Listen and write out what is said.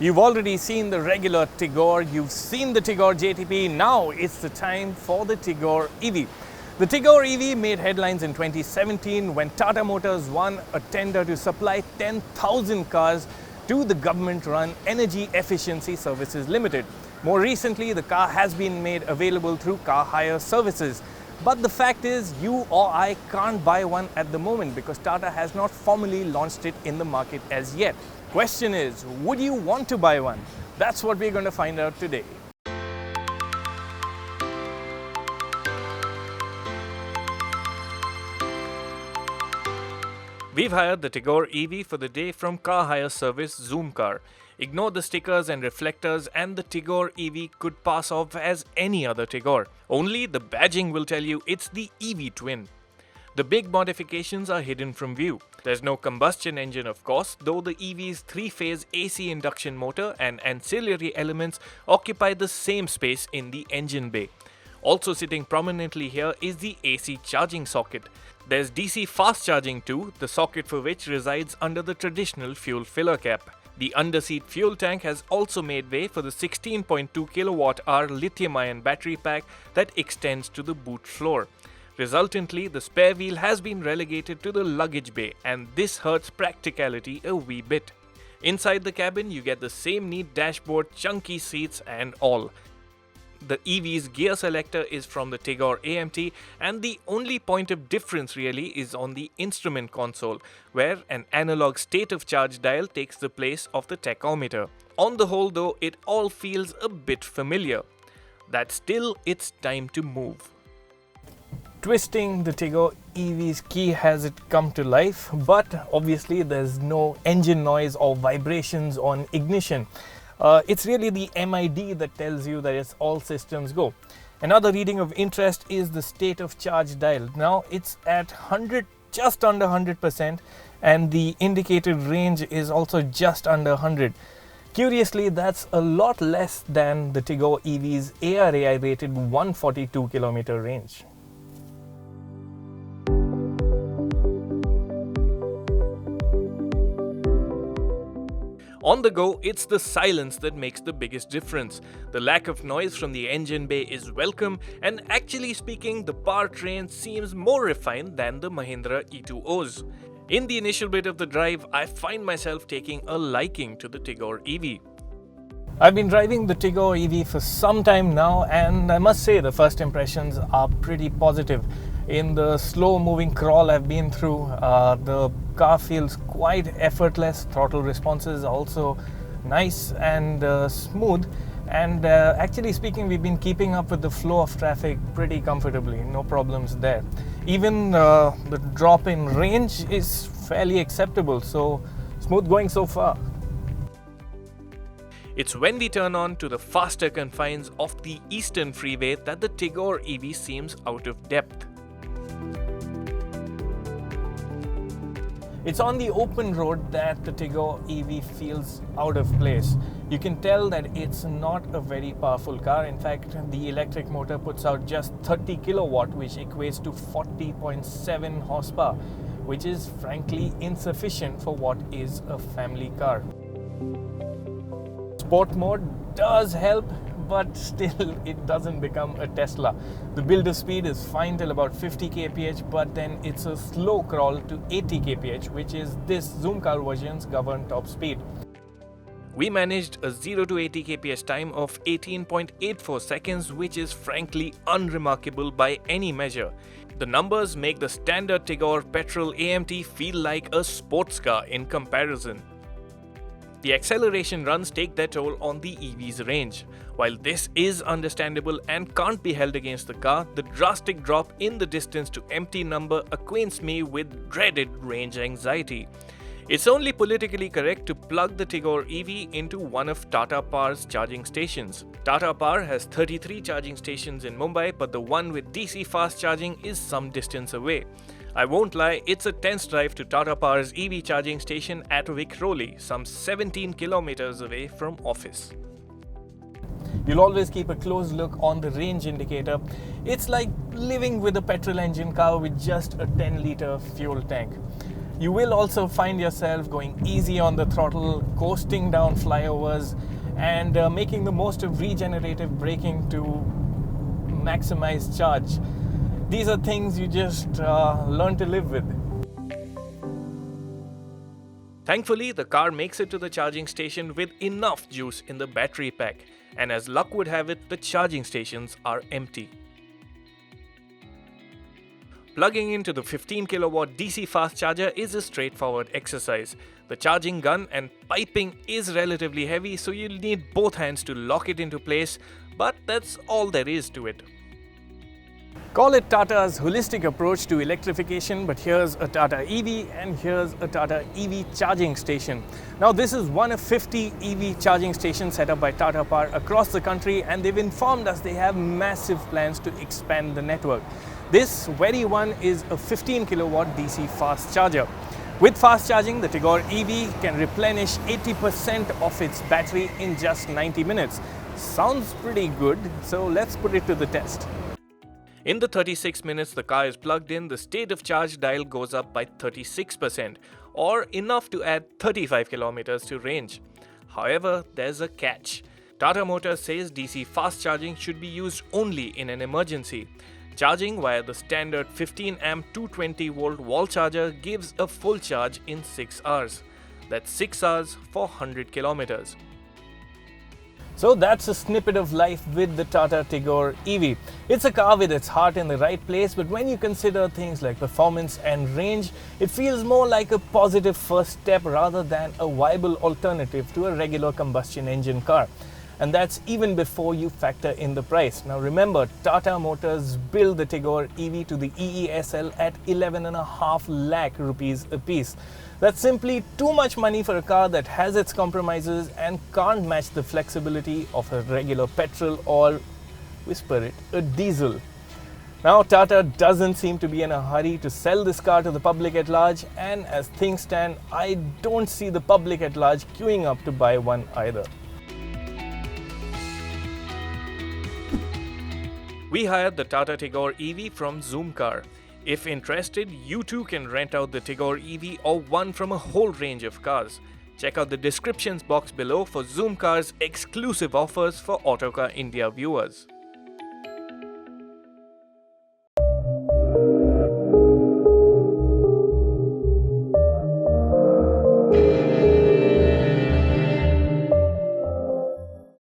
You've already seen the regular Tigor, you've seen the Tigor JTP, now it's the time for the Tigor EV. The Tigor EV made headlines in 2017 when Tata Motors won a tender to supply 10,000 cars to the government-run Energy Efficiency Services Limited. More recently, the car has been made available through car hire services. But the fact is, you or I can't buy one at the moment because Tata has not formally launched it in the market as yet. Question is, would you want to buy one? That's what we're going to find out today. We've hired the Tigor EV for the day from car hire service Zoomcar. Ignore the stickers and reflectors and the Tigor EV could pass off as any other Tigor. Only the badging will tell you it's the EV twin. The big modifications are hidden from view. There's no combustion engine of course, though the EV's three-phase AC induction motor and ancillary elements occupy the same space in the engine bay. Also sitting prominently here is the AC charging socket. There's DC fast charging too, the socket for which resides under the traditional fuel filler cap. The underseat fuel tank has also made way for the 16.2 kWh lithium-ion battery pack that extends to the boot floor. Resultantly, the spare wheel has been relegated to the luggage bay, and this hurts practicality a wee bit. Inside the cabin, you get the same neat dashboard, chunky seats and all. The EV's gear selector is from the Tigor AMT, and the only point of difference really is on the instrument console, where an analog state of charge dial takes the place of the tachometer. On the whole though, it all feels a bit familiar. That still, it's time to move. Twisting the Tigor EV's key has it come to life, but obviously there's no engine noise or vibrations on ignition. It's really the MID that tells you that it's all systems go. Another reading of interest is the state of charge dial. Now it's at 100, just under 100%, and the indicated range is also just under 100. Curiously, that's a lot less than the Tigor EV's ARAI rated 142 km range. On the go, it's the silence that makes the biggest difference. The lack of noise from the engine bay is welcome, and actually speaking, the powertrain seems more refined than the Mahindra E2Os. In the initial bit of the drive, I find myself taking a liking to the Tigor EV. I've been driving the Tigor EV for some time now, and I must say the first impressions are pretty positive. In the slow-moving crawl I've been through, the car feels quite effortless. Throttle responses are also nice and smooth. And actually speaking, we've been keeping up with the flow of traffic pretty comfortably. No problems there. Even the drop in range is fairly acceptable. So smooth going so far. It's when we turn on to the faster confines of the Eastern Freeway that the Tigor EV seems out of depth. It's on the open road that the Tigor EV feels out of place. You can tell that it's not a very powerful car. In fact, the electric motor puts out just 30 kilowatt, which equates to 40.7 horsepower, which is frankly insufficient for what is a family car. Sport mode does help, but still it doesn't become a Tesla. The builder speed is fine till about 50 kph, but then it's a slow crawl to 80 kph, which is this Zoomcar version's governed top speed. We managed a 0 to 80 kph time of 18.84 seconds, which is frankly unremarkable by any measure. The numbers make the standard Tigor petrol AMT feel like a sports car in comparison. The acceleration runs take their toll on the EV's range. While this is understandable and can't be held against the car, the drastic drop in the distance to empty number acquaints me with dreaded range anxiety. It's only politically correct to plug the Tigor EV into one of Tata Power's charging stations. Tata Power has 33 charging stations in Mumbai, but the one with DC fast charging is some distance away. I won't lie, it's a tense drive to Tata Power's EV charging station at Vikhroli, some 17 kilometers away from office. You'll always keep a close look on the range indicator. It's like living with a petrol engine car with just a 10-litre fuel tank. You will also find yourself going easy on the throttle, coasting down flyovers, and making the most of regenerative braking to maximize charge. These are things you just learn to live with. Thankfully, the car makes it to the charging station with enough juice in the battery pack, and as luck would have it, the charging stations are empty. Plugging into the 15 kilowatt DC fast charger is a straightforward exercise. The charging gun and piping is relatively heavy, so you'll need both hands to lock it into place, but that's all there is to it. Call it Tata's holistic approach to electrification, but here's a Tata EV and here's a Tata EV charging station. Now this is one of 50 EV charging stations set up by Tata Power across the country, and they've informed us they have massive plans to expand the network. This very one is a 15 kilowatt DC fast charger. With fast charging, the Tigor EV can replenish 80% of its battery in just 90 minutes. Sounds pretty good, so let's put it to the test. In the 36 minutes the car is plugged in, the state of charge dial goes up by 36%, or enough to add 35 kilometers to range. However, there's a catch. Tata Motors says DC fast charging should be used only in an emergency. Charging via the standard 15 amp 220 volt wall charger gives a full charge in 6 hours. That's 6 hours for 100 kilometers. So that's a snippet of life with the Tata Tigor EV. It's a car with its heart in the right place, but when you consider things like performance and range, it feels more like a positive first step rather than a viable alternative to a regular combustion engine car. And that's even before you factor in the price. Now remember, Tata Motors built the Tigor EV to the EESL at 11.5 lakh rupees a piece. That's simply too much money for a car that has its compromises and can't match the flexibility of a regular petrol or, whisper it, a diesel. Now Tata doesn't seem to be in a hurry to sell this car to the public at large, and as things stand, I don't see the public at large queuing up to buy one either. We hired the Tata Tigor EV from Zoomcar. If interested, you too can rent out the Tigor EV or one from a whole range of cars. Check out the descriptions box below for Zoomcar's exclusive offers for Autocar India viewers.